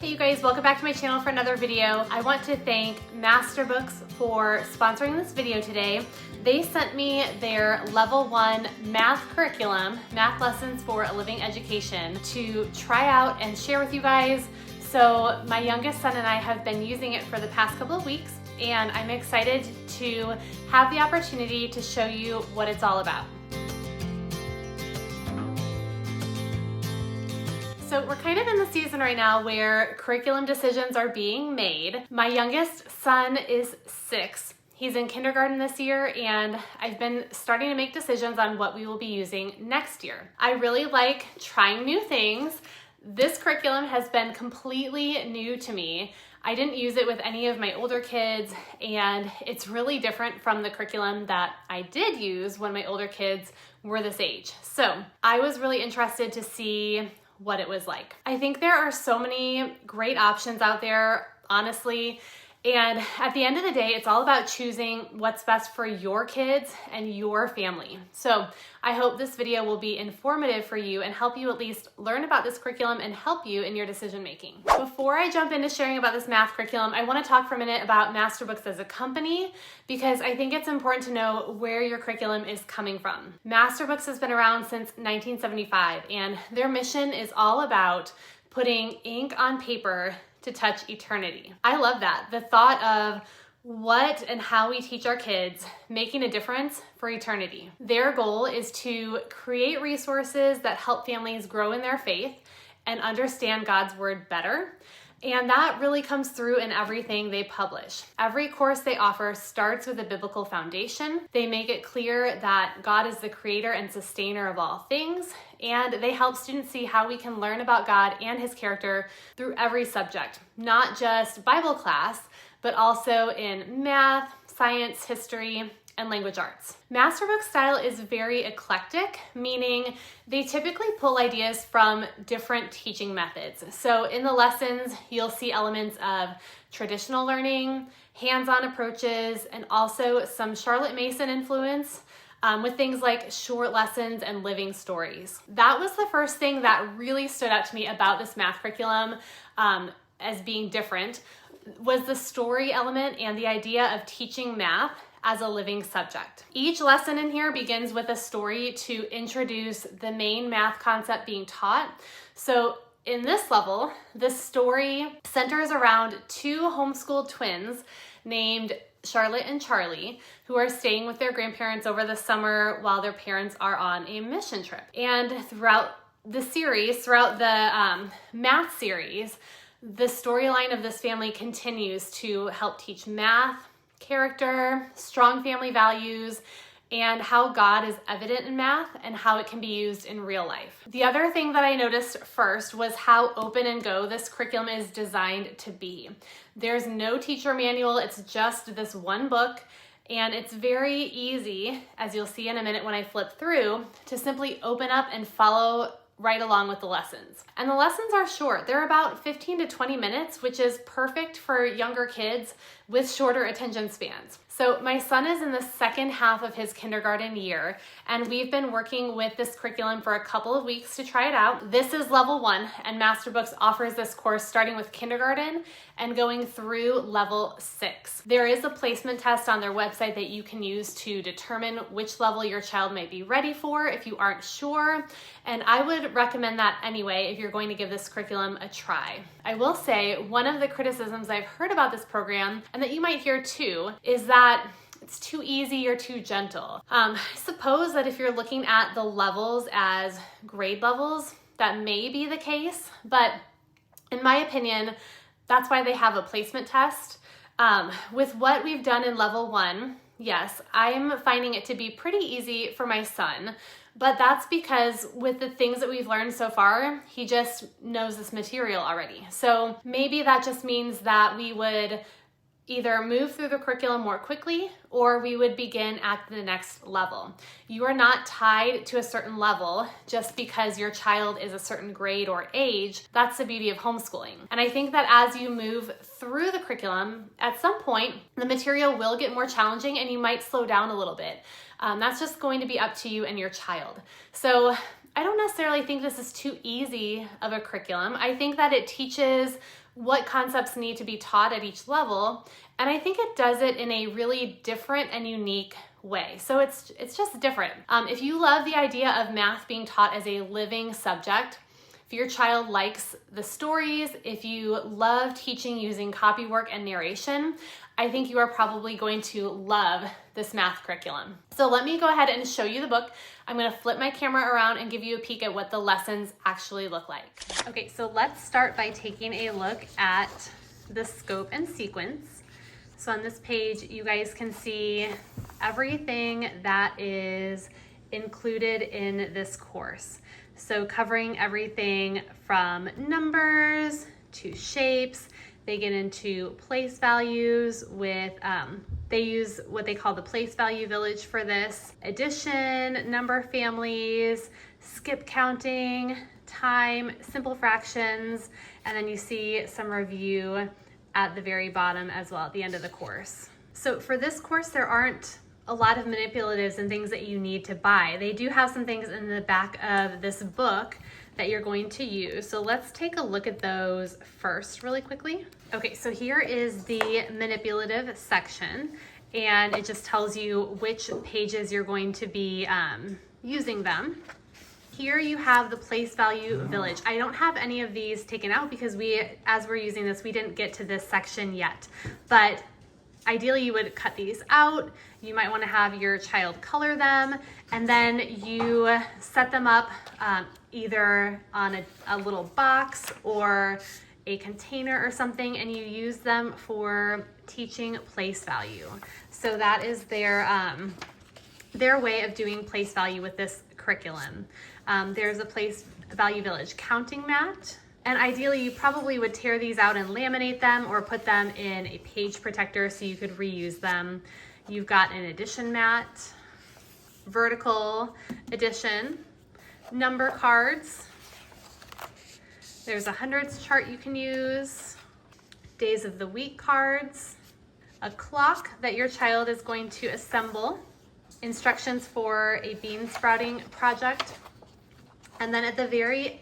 Hey you guys, welcome back to my channel for another video. I want to thank Masterbooks for sponsoring this video today. They sent me their level 1 math curriculum, math lessons for a living education, to try out and share with you guys. So my youngest son and I have been using it for the past couple of weeks, and I'm excited to have the opportunity to show you what it's all about. So we're kind of in the season right now where curriculum decisions are being made. My youngest son is 6. He's in kindergarten this year, and I've been starting to make decisions on what we will be using next year. I really like trying new things. This curriculum has been completely new to me. I didn't use it with any of my older kids, and it's really different from the curriculum that I did use when my older kids were this age. So I was really interested to see what it was like. I think there are so many great options out there, honestly, and at the end of the day, it's all about choosing what's best for your kids and your family. So I hope this video will be informative for you and help you at least learn about this curriculum and help you in your decision making. Before I jump into sharing about this math curriculum, I want to talk for a minute about Masterbooks as a company, because I think it's important to know where your curriculum is coming from. Masterbooks has been around since 1975, and their mission is all about putting ink on paper to touch eternity. I love that. The thought of what and how we teach our kids making a difference for eternity. Their goal is to create resources that help families grow in their faith and understand God's word better. And that really comes through in everything they publish. Every course they offer starts with a biblical foundation. They make it clear that God is the creator and sustainer of all things, and they help students see how we can learn about God and his character through every subject, not just Bible class, but also in math, science, history, and language arts. Masterbook style is very eclectic, meaning they typically pull ideas from different teaching methods. So in the lessons, you'll see elements of traditional learning, hands-on approaches, and also some Charlotte Mason influence with things like short lessons and living stories. That was the first thing that really stood out to me about this math curriculum as being different, was the story element and the idea of teaching math as a living subject. Each lesson in here begins with a story to introduce the main math concept being taught. So in this level, the story centers around 2 homeschooled twins named Charlotte and Charlie, who are staying with their grandparents over the summer while their parents are on a mission trip. And throughout the math series, the storyline of this family continues to help teach math, character, strong family values, and how God is evident in math and how it can be used in real life. The other thing that I noticed first was how open and go this curriculum is designed to be. There's no teacher manual, it's just this one book, and it's very easy, as you'll see in a minute when I flip through, to simply open up and follow right along with the lessons. And the lessons are short. They're about 15 to 20 minutes, which is perfect for younger kids with shorter attention spans. So my son is in the second half of his kindergarten year, and we've been working with this curriculum for a couple of weeks to try it out. This is level 1, and Masterbooks offers this course starting with kindergarten and going through level 6. There is a placement test on their website that you can use to determine which level your child might be ready for if you aren't sure, and I would recommend that anyway if you're going to give this curriculum a try. I will say one of the criticisms I've heard about this program, and that you might hear too, is that it's too easy or too gentle. I suppose that if you're looking at the levels as grade levels, that may be the case, but in my opinion, that's why they have a placement test. With what we've done in level 1, yes, I'm finding it to be pretty easy for my son, but that's because with the things that we've learned so far, he just knows this material already. So maybe that just means that we would either move through the curriculum more quickly, or we would begin at the next level. You are not tied to a certain level just because your child is a certain grade or age. That's the beauty of homeschooling. And I think that as you move through the curriculum, at some point, the material will get more challenging and you might slow down a little bit. That's just going to be up to you and your child. So I don't necessarily think this is too easy of a curriculum. I think that it teaches what concepts need to be taught at each level. And I think it does it in a really different and unique way. So it's just different. If you love the idea of math being taught as a living subject, if your child likes the stories, if you love teaching using copywork and narration, I think you are probably going to love this math curriculum. So let me go ahead and show you the book. I'm going to flip my camera around and give you a peek at what the lessons actually look like. Okay, so let's start by taking a look at the scope and sequence. So on this page, you guys can see everything that is included in this course. So covering everything from numbers to shapes. They get into place values with, they use what they call the place value village for this. Addition, number families, skip counting, time, simple fractions, and then you see some review at the very bottom as well at the end of the course. So for this course, there aren't a lot of manipulatives and things that you need to buy. They do have some things in the back of this book that you're going to use. So let's take a look at those first really quickly. Okay, so here is the manipulative section, and it just tells you which pages you're going to be using them. Here you have the place value village. I don't have any of these taken out because as we're using this, we didn't get to this section yet, but ideally you would cut these out. You might want to have your child color them, and then you set them up either on a little box or a container or something, and you use them for teaching place value. So that is their way of doing place value with this curriculum. There's a place value village counting mat. And ideally, you probably would tear these out and laminate them or put them in a page protector so you could reuse them. You've got an addition mat, vertical addition, number cards. There's a hundreds chart you can use, days of the week cards, a clock that your child is going to assemble, instructions for a bean sprouting project, and then at the very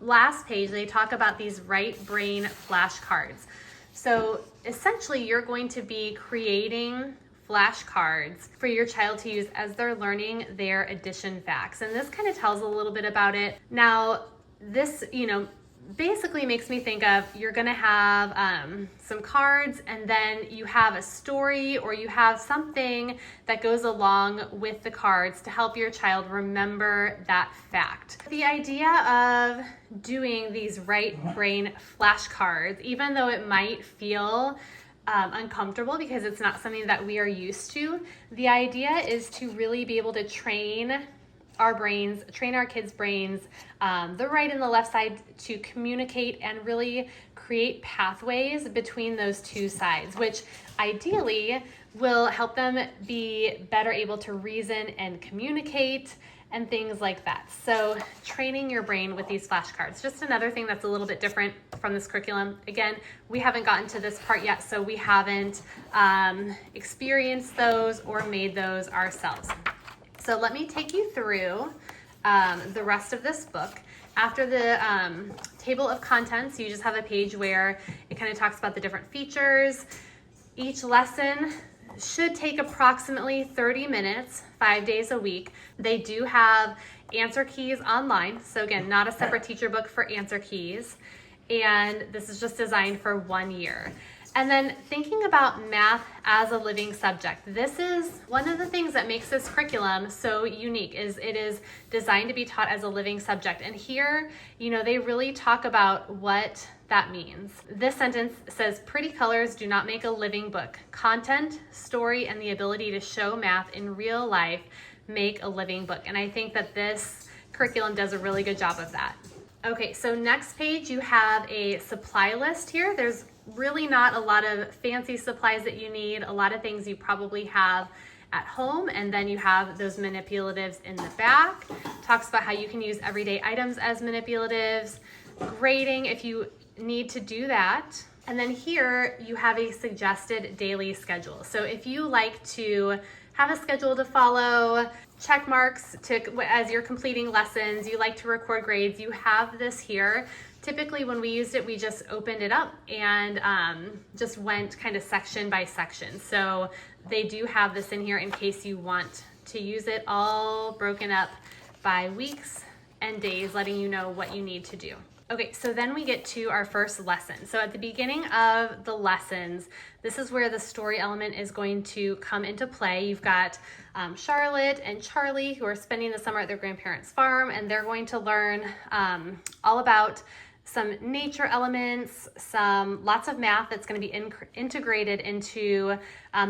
last page, they talk about these right brain flashcards. So essentially, you're going to be creating flashcards for your child to use as they're learning their addition facts. And this kind of tells a little bit about it. Now, this, basically makes me think of you're going to have some cards, and then you have a story or you have something that goes along with the cards to help your child remember that fact. The idea of doing these right brain flashcards, even though it might feel uncomfortable because it's not something that we are used to, the idea is to really be able to train our kids' brains, the right and the left side, to communicate and really create pathways between those two sides, which ideally will help them be better able to reason and communicate and things like that. So training your brain with these flashcards, just another thing that's a little bit different from this curriculum. Again, we haven't gotten to this part yet, so we haven't experienced those or made those ourselves. So let me take you through the rest of this book. After the table of contents, you just have a page where it kind of talks about the different features. Each lesson should take approximately 30 minutes, 5 days a week. They do have answer keys online. So again, not a separate teacher book for answer keys. And this is just designed for 1 year. And then thinking about math as a living subject, this is one of the things that makes this curriculum so unique, is it is designed to be taught as a living subject. And here, they really talk about what that means. This sentence says, "Pretty colors do not make a living book. Content, story, and the ability to show math in real life make a living book." And I think that this curriculum does a really good job of that. Okay, so next page, you have a supply list here. There's really not a lot of fancy supplies that you need, a lot of things you probably have at home, and then you have those manipulatives in the back. Talks about how you can use everyday items as manipulatives, grading if you need to do that. And then here you have a suggested daily schedule. So if you like to have a schedule to follow, check marks as you're completing lessons. You like to record grades. You have this here. Typically when we used it, we just opened it up and just went kind of section by section. So they do have this in here in case you want to use it, all broken up by weeks and days, letting you know what you need to do. Okay, so then we get to our first lesson. So at the beginning of the lessons, this is where the story element is going to come into play. You've got Charlotte and Charlie who are spending the summer at their grandparents' farm, and they're going to learn all about some nature elements, lots of math that's going to be integrated into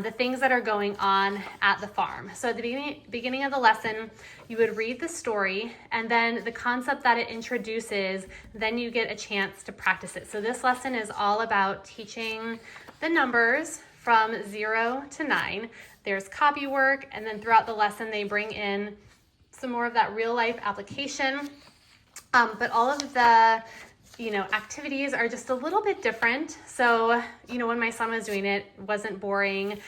the things that are going on at the farm. So at the beginning of the lesson, you would read the story, and then the concept that it introduces, then you get a chance to practice it. So this lesson is all about teaching the numbers from 0 to 9. There's copy work, and then throughout the lesson, they bring in some more of that real life application. But all of the activities are just a little bit different. So, when my son was doing it wasn't boring.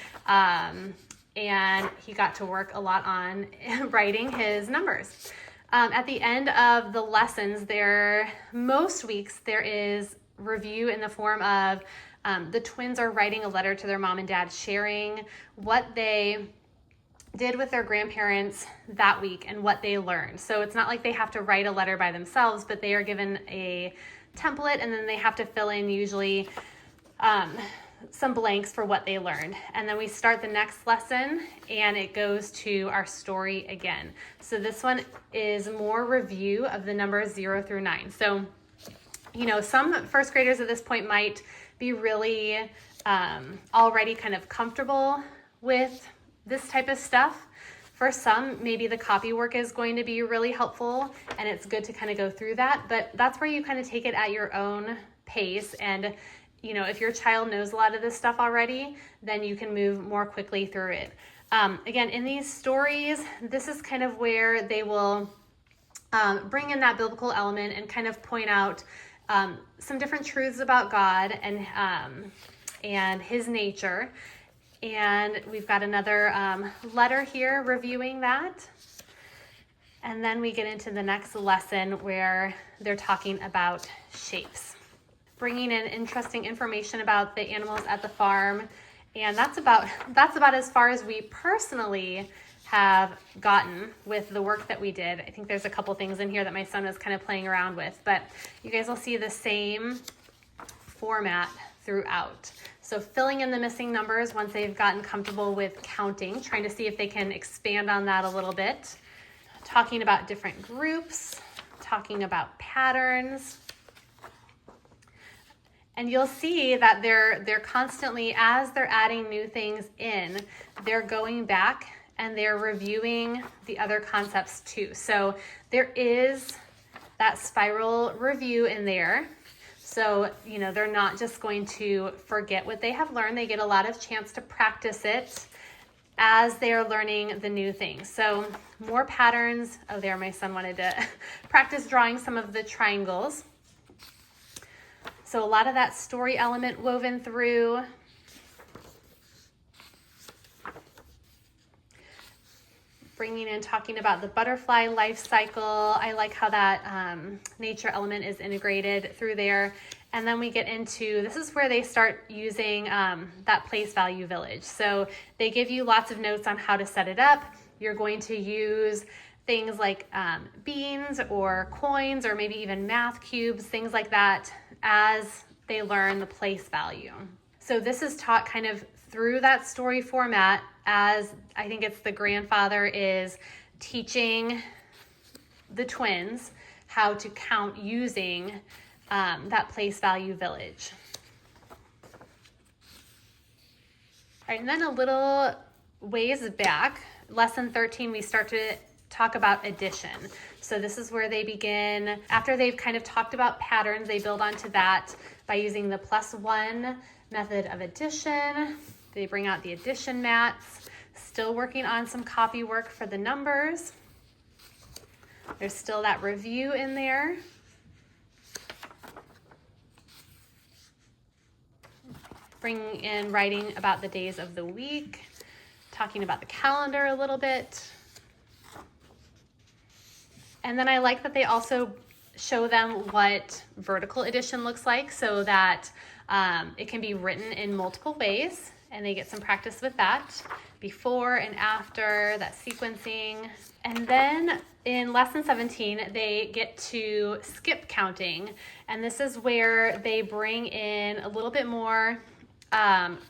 And he got to work a lot on writing his numbers. At the end of the lessons, most weeks there is review in the form of the twins are writing a letter to their mom and dad, sharing what they did with their grandparents that week and what they learned. So it's not like they have to write a letter by themselves, but they are given a template, and then they have to fill in usually some blanks for what they learned. And then we start the next lesson, and it goes to our story again. So this one is more review of the numbers 0 through 9. So, some first graders at this point might be really already kind of comfortable with this type of stuff. For some, maybe the copy work is going to be really helpful, and it's good to kind of go through that. But that's where you kind of take it at your own pace. And, if your child knows a lot of this stuff already, then you can move more quickly through it. Again, in these stories, this is kind of where they will bring in that biblical element and kind of point out some different truths about God and his nature. And we've got another letter here reviewing that. And then we get into the next lesson where they're talking about shapes, bringing in interesting information about the animals at the farm. And that's about as far as we personally have gotten with the work that we did. I think there's a couple things in here that my son was kind of playing around with, but you guys will see the same format throughout. So filling in the missing numbers once they've gotten comfortable with counting, trying to see if they can expand on that a little bit. Talking about different groups, talking about patterns. And you'll see that they're constantly, as they're adding new things in, they're going back and they're reviewing the other concepts too. So there is that spiral review in there. So, they're not just going to forget what they have learned. They get a lot of chance to practice it as they are learning the new things. So more patterns. Oh, there, my son wanted to practice drawing some of the triangles. So a lot of that story element woven through. Bringing in, talking about the butterfly life cycle. I like how that nature element is integrated through there. And then we get into, this is where they start using that place value village. So they give you lots of notes on how to set it up. You're going to use things like beans or coins or maybe even math cubes, things like that, as they learn the place value. So this is taught kind of through that story format, as I think it's the grandfather is teaching the twins how to count using that place value village. All right, and then a little ways back, lesson 13, we start to talk about addition. So this is where they begin, after they've kind of talked about patterns, they build onto that by using the +1 method of addition. They bring out the addition mats, still working on some copy work for the numbers. There's still that review in there. Bringing in writing about the days of the week, talking about the calendar a little bit. And then I like that they also show them what vertical addition looks like so that it can be written in multiple ways, and they get some practice with that, before and after, that sequencing. And then in lesson 17, they get to skip counting, and this is where they bring in a little bit more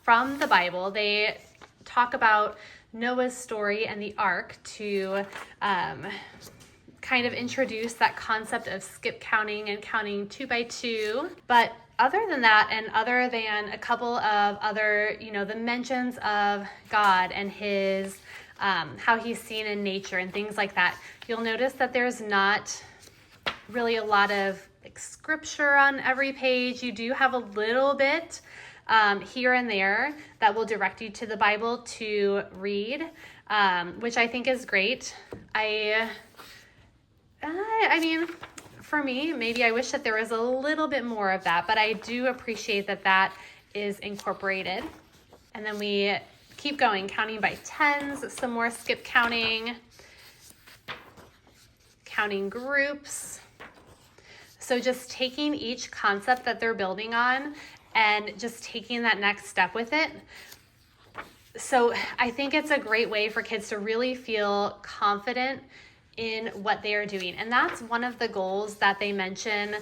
from the Bible. They talk about Noah's story and the ark to kind of introduce that concept of skip counting and counting 2 by 2. But other than that, and other than a couple of other, the mentions of God and his, how he's seen in nature and things like that, you'll notice that there's not really a lot of scripture on every page. You do have a little bit here and there that will direct you to the Bible to read, which I think is great. I mean, for me, maybe I wish that there was a little bit more of that, but I do appreciate that that is incorporated. And then we keep going, counting by tens, some more skip counting, counting groups. So just taking each concept that they're building on and just taking that next step with it. So I think it's a great way for kids to really feel confident in what they are doing. And that's one of the goals that they mention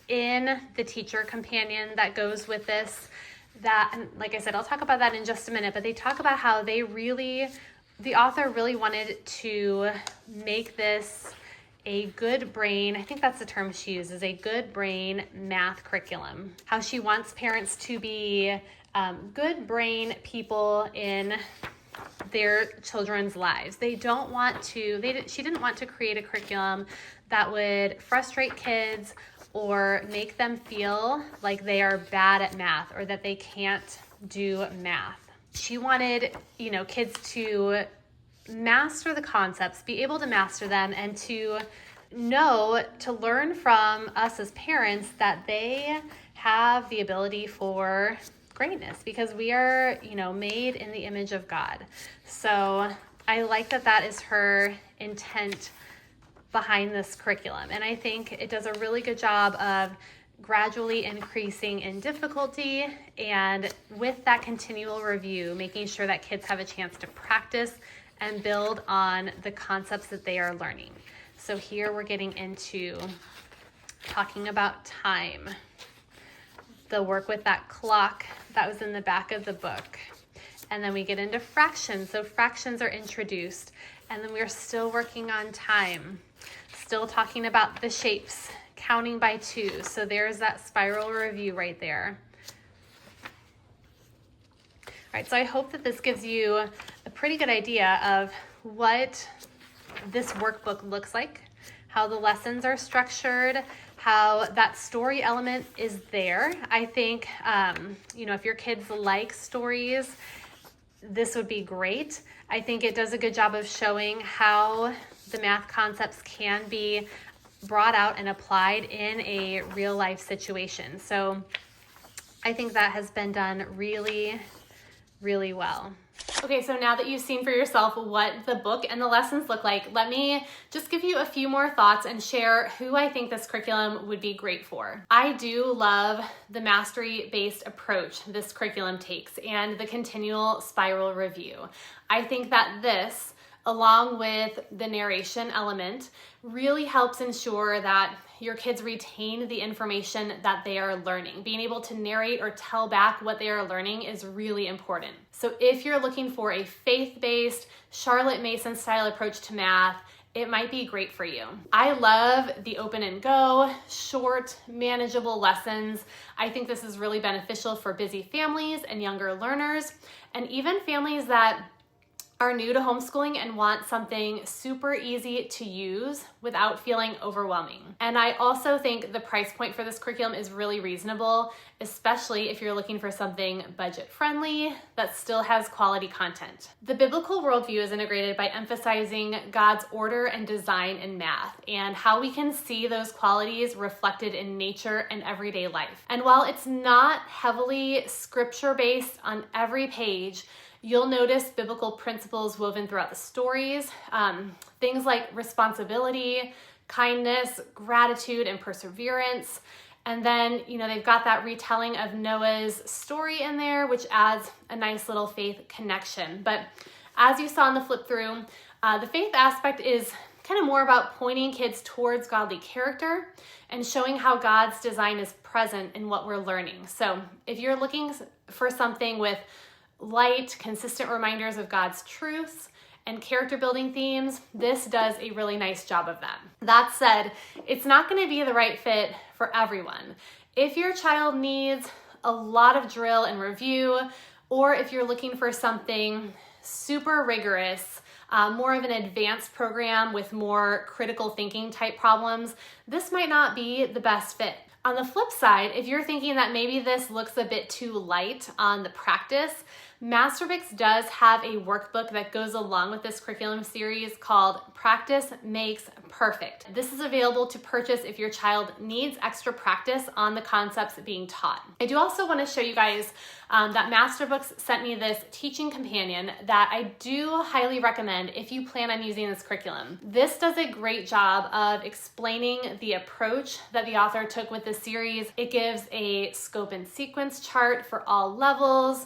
in the teacher companion that goes with this. That, and like I said, I'll talk about that in just a minute, but they talk about how the author really wanted to make this a good brain, I think that's the term she uses, a good brain math curriculum. How she wants parents to be good brain people in their children's lives. She didn't want to create a curriculum that would frustrate kids or make them feel like they are bad at math or that they can't do math. She wanted, kids to master the concepts, be able to master them, and to learn from us as parents that they have the ability for greatness, because we are, made in the image of God. So I like that is her intent behind this curriculum. And I think it does a really good job of gradually increasing in difficulty, and with that continual review, making sure that kids have a chance to practice and build on the concepts that they are learning. So here we're getting into talking about time. The work with that clock that was in the back of the book. And then we get into fractions. So fractions are introduced. And then we're still working on time. Still talking about the shapes, counting by 2. So there's that spiral review right there. All right, so I hope that this gives you a pretty good idea of what this workbook looks like, how the lessons are structured, how that story element is there. I think, if your kids like stories, this would be great. I think it does a good job of showing how the math concepts can be brought out and applied in a real life situation. So I think that has been done really, really well. Okay, so now that you've seen for yourself what the book and the lessons look like, let me just give you a few more thoughts and share who I think this curriculum would be great for. I do love the mastery-based approach this curriculum takes and the continual spiral review. I think that this, along with the narration element, really helps ensure that your kids retain the information that they are learning. Being able to narrate or tell back what they are learning is really important. So if you're looking for a faith-based, Charlotte Mason style approach to math, it might be great for you. I love the open and go, short, manageable lessons. I think this is really beneficial for busy families and younger learners, and even families that are new to homeschooling and want something super easy to use without feeling overwhelming. And I also think the price point for this curriculum is really reasonable, especially if you're looking for something budget-friendly that still has quality content. The biblical worldview is integrated by emphasizing God's order and design in math and how we can see those qualities reflected in nature and everyday life. And while it's not heavily scripture-based on every page, you'll notice biblical principles woven throughout the stories, things like responsibility, kindness, gratitude, and perseverance. And then, they've got that retelling of Noah's story in there, which adds a nice little faith connection. But as you saw in the flip through, the faith aspect is kind of more about pointing kids towards godly character and showing how God's design is present in what we're learning. So if you're looking for something with light, consistent reminders of God's truths and character building themes, this does a really nice job of that. That said, it's not going to be the right fit for everyone. If your child needs a lot of drill and review, or if you're looking for something super rigorous, more of an advanced program with more critical thinking type problems, this might not be the best fit. On the flip side, if you're thinking that maybe this looks a bit too light on the practice, Masterbix does have a workbook that goes along with this curriculum series called Practice Makes Perfect. This is available to purchase if your child needs extra practice on the concepts being taught. I do also want to show you guys that Masterbooks sent me this teaching companion that I do highly recommend if you plan on using this curriculum. This does a great job of explaining the approach that the author took with this series. It gives a scope and sequence chart for all levels,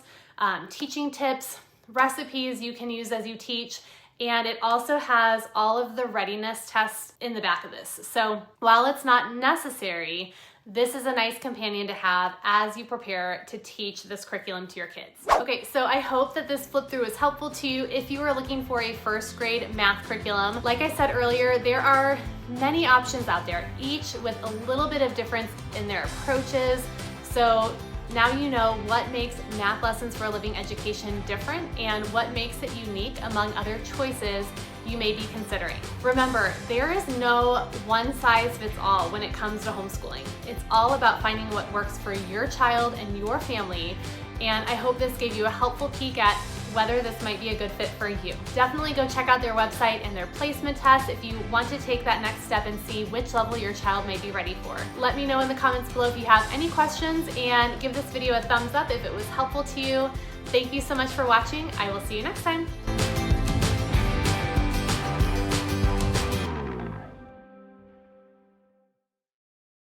teaching tips, recipes you can use as you teach, and it also has all of the readiness tests in the back of this. So while it's not necessary, this is a nice companion to have as you prepare to teach this curriculum to your kids. Okay, so I hope that this flip through is helpful to you if you are looking for a first grade math curriculum. Like I said earlier, there are many options out there, each with a little bit of difference in their approaches. So now you know what makes math lessons for a living education different and what makes it unique among other choices you may be considering. Remember, there is no one size fits all when it comes to homeschooling. It's all about finding what works for your child and your family, and I hope this gave you a helpful peek at whether this might be a good fit for you. Definitely go check out their website and their placement test if you want to take that next step and see which level your child might be ready for. Let me know in the comments below if you have any questions, and give this video a thumbs up if it was helpful to you. Thank you so much for watching. I will see you next time.